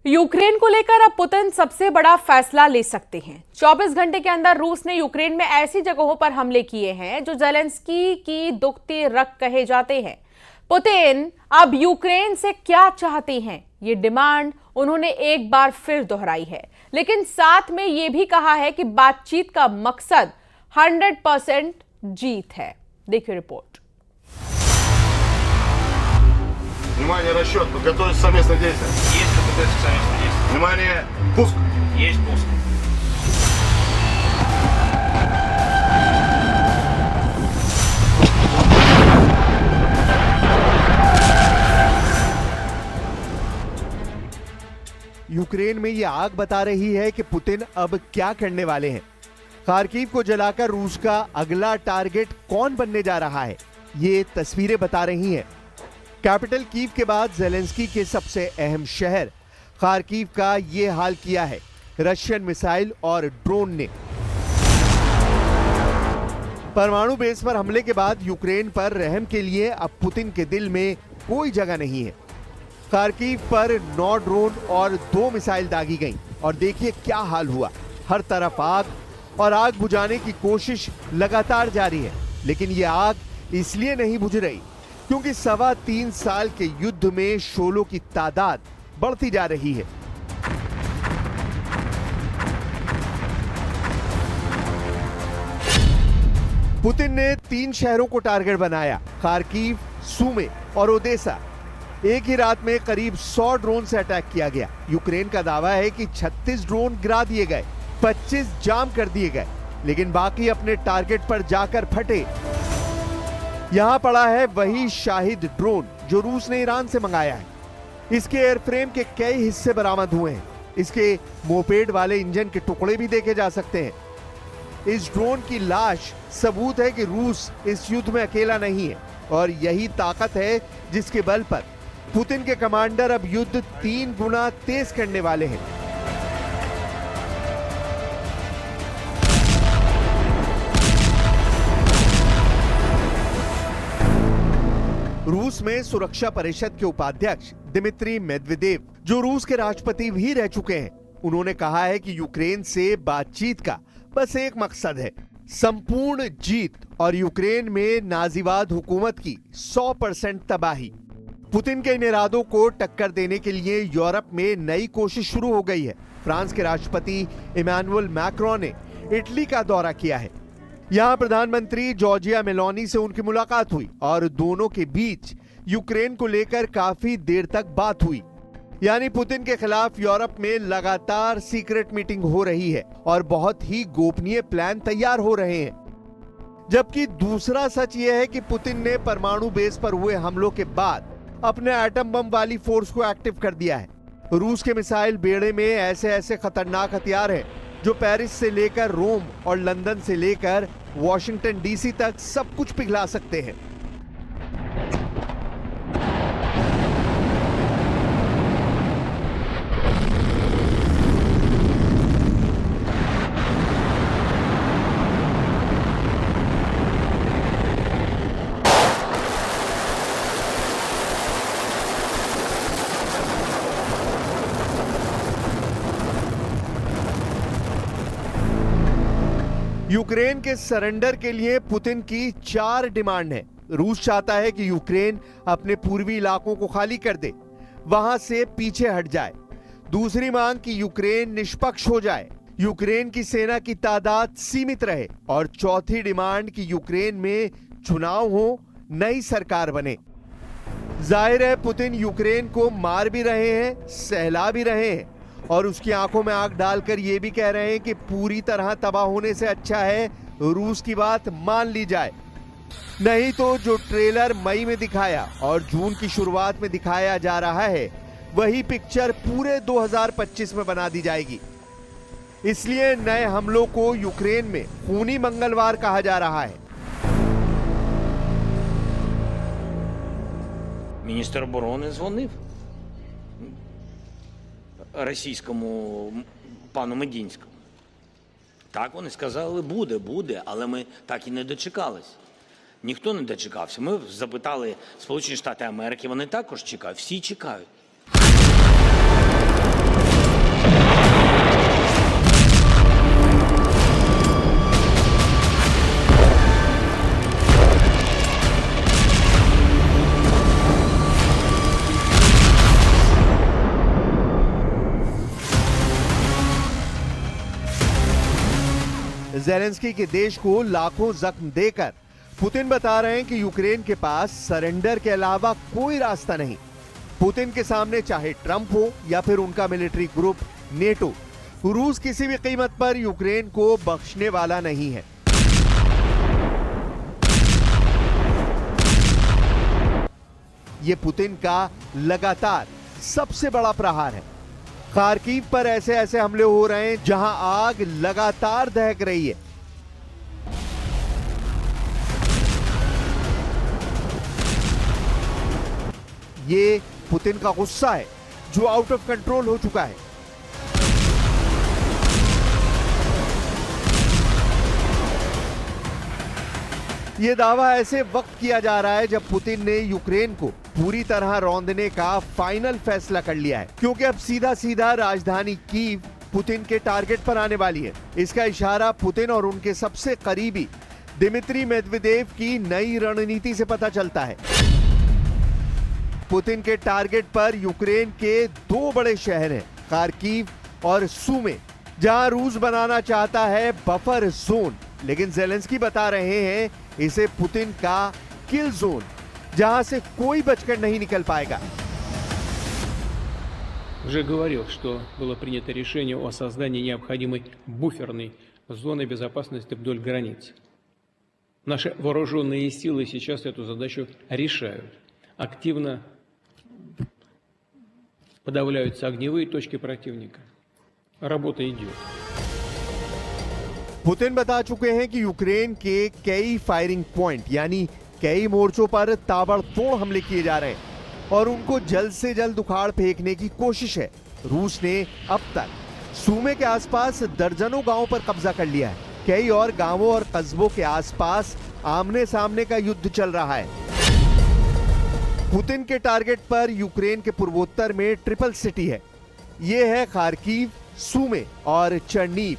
Ukraine को लेकर अब पुतिन सबसे बड़ा फैसला ले सकते हैं। 24 घंटे के अंदर रूस ने यूक्रेन में ऐसी जगहों पर हमले किए हैं जो जेलेंस्की की दुखती रग कहे जाते हैं। पुतिन अब यूक्रेन से क्या चाहते हैं, ये डिमांड उन्होंने एक बार फिर दोहराई है, लेकिन साथ में यह भी कहा है कि बातचीत का मकसद 100% जीत है। देखिए रिपोर्ट। Внимание, расчет, подготовить совместное действие. Есть подготовить совместное действие. Внимание, пуск. Есть пуск. यूक्रेन में ये आग बता रही है कि पुतिन अब क्या करने वाले हैं। खार्किव को जलाकर रूस का अगला टारगेट कौन बनने जा रहा है, ये तस्वीरें बता रही हैं। कैपिटल कीव के बाद जेलेंस्की के सबसे अहम शहर खार्किव का ये हाल किया है रशियन मिसाइल और ड्रोन ने। परमाणु बेस पर हमले के बाद यूक्रेन पर रहम के लिए अब पुतिन के दिल में कोई जगह नहीं है। खार्किव पर 9 ड्रोन और 2 मिसाइल दागी गईं और देखिए क्या हाल हुआ। हर तरफ आग और आग बुझाने की कोशिश लगातार जारी है, लेकिन ये आग इसलिए नहीं बुझ रही क्योंकि 3.25 साल के युद्ध में शोलों की तादाद बढ़ती जा रही है। पुतिन ने 3 शहरों को टारगेट बनाया, खार्किव, सुमी और ओदेसा। एक ही रात में करीब 100 ड्रोन से अटैक किया गया। यूक्रेन का दावा है कि 36 ड्रोन गिरा दिए गए, 25 जाम कर दिए गए, लेकिन बाकी अपने टारगेट पर जाकर फटे। यहां पड़ा है वही शाहिद ड्रोन जो रूस ने ईरान से मंगाया है। इसके एयरफ्रेम के कई हिस्से बरामद हुए हैं। इसके मोपेड वाले इंजन के टुकड़े भी देखे जा सकते हैं। इस ड्रोन की लाश सबूत है कि रूस इस युद्ध में अकेला नहीं है, और यही ताकत है जिसके बल पर पुतिन के कमांडर अब युद्ध 3 गुना तेज करने वाले हैं। रूस में सुरक्षा परिषद के उपाध्यक्ष दिमित्री मेदवेदेव, जो रूस के राष्ट्रपति भी रह चुके हैं, उन्होंने कहा है कि यूक्रेन से बातचीत का बस एक मकसद है, संपूर्ण जीत और यूक्रेन में नाजीवाद हुकूमत की 100% तबाही। पुतिन के इन इरादों को टक्कर देने के लिए यूरोप में नई कोशिश शुरू हो गई है। फ्रांस के राष्ट्रपति इमैनुअल मैक्रोन ने इटली का दौरा किया है। यहां प्रधानमंत्री जॉर्जिया मेलोनी से उनकी मुलाकात हुई और दोनों के बीच यूक्रेन को लेकर काफी देर तक बात हुई। यानी पुतिन के खिलाफ यूरोप में लगातार सीक्रेट मीटिंग हो रही है और बहुत ही गोपनीय प्लान तैयार हो रहे हैं। जबकि दूसरा सच यह है कि पुतिन ने परमाणु बेस पर हुए हमलों के बाद अपने एटम बम वाली फोर्स को एक्टिव कर दिया है। रूस के मिसाइल बेड़े में ऐसे ऐसे खतरनाक हथियार हैं जो पेरिस से लेकर रोम और लंदन से लेकर वॉशिंगटन डीसी तक सब कुछ पिघला सकते हैं। यूक्रेन के सरेंडर के लिए पुतिन की 4 डिमांड है। रूस चाहता है कि यूक्रेन अपने पूर्वी इलाकों को खाली कर दे, वहां से पीछे हट जाए। दूसरी मांग कि यूक्रेन निष्पक्ष हो जाए, यूक्रेन की सेना की तादाद सीमित रहे, और चौथी डिमांड कि यूक्रेन में चुनाव हो, नई सरकार बने। जाहिर है पुतिन यूक्रेन को मार भी रहे हैं, सहला भी रहे हैं, और उसकी आंखों में आग डालकर यह भी कह रहे हैं कि पूरी तरह तबाह होने से अच्छा है रूस की बात मान ली जाए। नहीं तो जो ट्रेलर मई में दिखाया और जून की शुरुआत में दिखाया जा रहा है, वही पिक्चर पूरे 2025 में बना दी जाएगी। इसलिए नए हमलों को यूक्रेन में खूनी मंगलवार कहा जा रहा है। Міністр оборони дзвонив російському пану Медінському. Так, вони сказали, буде, але ми так і не дочекались. Ніхто не дочекався. Ми запитали Сполучені Штати Америки, вони також чекають, всі чекають. जेलेंस्की के देश को लाखों जख्म देकर पुतिन बता रहे हैं कि यूक्रेन के पास सरेंडर के अलावा कोई रास्ता नहीं। पुतिन के सामने चाहे ट्रंप हो या फिर उनका मिलिट्री ग्रुप नेटो, रूस किसी भी कीमत पर यूक्रेन को बख्शने वाला नहीं है। ये पुतिन का लगातार सबसे बड़ा प्रहार है। खार्किव पर ऐसे ऐसे हमले हो रहे हैं जहां आग लगातार दहक रही है। ये पुतिन का गुस्सा है जो आउट ऑफ कंट्रोल हो चुका है। यह दावा ऐसे वक्त किया जा रहा है जब पुतिन ने यूक्रेन को पूरी तरह रौंदने का फाइनल फैसला कर लिया है, क्योंकि अब सीधा सीधा राजधानी कीव पुतिन के टारगेट पर आने वाली है। इसका इशारा पुतिन और उनके सबसे करीबी दिमित्री मेदवेदेव की नई रणनीति से पता चलता है। पुतिन के टारगेट पर यूक्रेन के दो बड़े शहर हैं, खार्किव और सूमे, जहां रूस बनाना चाहता है बफर जोन, लेकिन जेलेंस्की बता रहे हैं इसे पुतिन का किल जोन, जहां से कोई बचकर नहीं निकल पाएगा। Уже говорил, что было принято решение о создании необходимой буферной зоны безопасности вдоль границ. Наши вооруженные силы сейчас эту задачу решают. Активно подавляются огневые точки противника. Работа идет. पुतिन बता चुके हैं कि यूक्रेन के कई फायरिंग पॉइंट यानी कई मोर्चों पर ताबड़तोड़ हमले किए जा रहे हैं और उनको जल्द से जल्द उखाड़ फेंकने की कोशिश है। रूस ने अब तक सूमे के आसपास दर्जनों गांवों पर कब्जा कर लिया है। कई और गांवों और कस्बों के आसपास आमने सामने का युद्ध चल रहा है। पुतिन के टारगेट पर यूक्रेन के पूर्वोत्तर में ट्रिपल सिटी है। ये है खार्किव, सूमे और चर्नीव।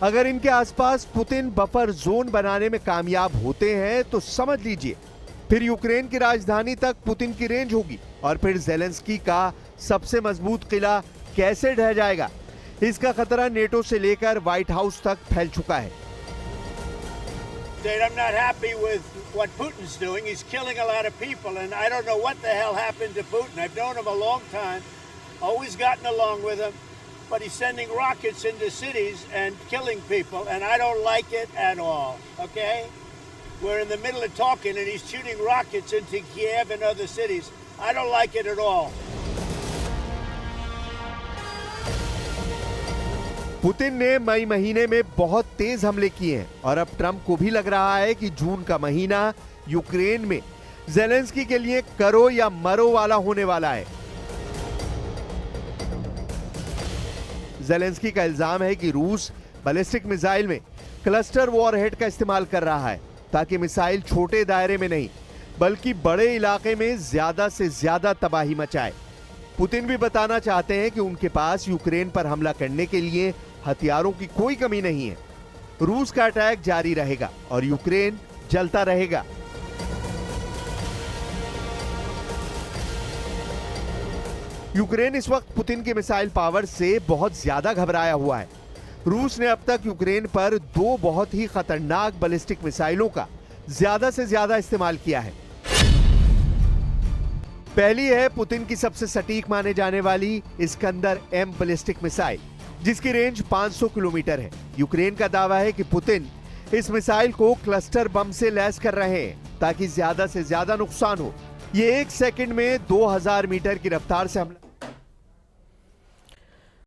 अगर इनके आसपास पुतिन बफर जोन बनाने में कामयाब होते हैं तो समझ लीजिए फिर यूक्रेन की राजधानी तक पुतिन की रेंज होगी और फिर जेलेंस्की का सबसे मजबूत किला कैसे ढह जाएगा, इसका खतरा नेटो से लेकर व्हाइट हाउस तक फैल चुका है। I'm not happy with what Putin's doing. He's killing a lot of people, and I don't know what the hell happened to Putin. I've known him a long time, always gotten along with him, but he's sending rockets into cities and killing people, and I don't like it at all, okay? We're in the middle of talking, and he's shooting rockets into Kiev and other cities. I don't like it at all. Putin ने मई महीने में बहुत तेज हमले किए हैं और अब Trump को भी लग रहा है कि जून का महीना यूक्रेन में जेलेंस्की के लिए करो या मरो वाला होने वाला है। जेलेंस्की का इल्जाम है कि रूस बैलिस्टिक मिसाइल में क्लस्टर वॉरहेड का इस्तेमाल कर रहा है ताकि मिसाइल छोटे दायरे में नहीं बल्कि बड़े इलाके में ज्यादा से ज्यादा तबाही मचाए। पुतिन भी बताना चाहते हैं कि उनके पास यूक्रेन पर हमला करने के लिए हथियारों की कोई कमी नहीं है। रूस का अटैक जारी रहेगा और यूक्रेन जलता रहेगा। यूक्रेन इस वक्त पुतिन के मिसाइल पावर से बहुत ज्यादा घबराया हुआ है। रूस ने अब तक यूक्रेन पर दो बहुत ही खतरनाक बैलिस्टिक मिसाइलों का ज्यादा से ज्यादा इस्तेमाल किया है। पहली है पुतिन की सबसे सटीक माने जाने वाली इस्कंदर M बैलिस्टिक मिसाइल, जिसकी रेंज 500 किलोमीटर है। यूक्रेन का दावा है कि पुतिन इस मिसाइल को क्लस्टर बम से लैस कर रहे हैं ताकि ज्यादा से ज्यादा नुकसान हो। ये 1 सेकंड में 2000 मीटर की रफ्तार से हमला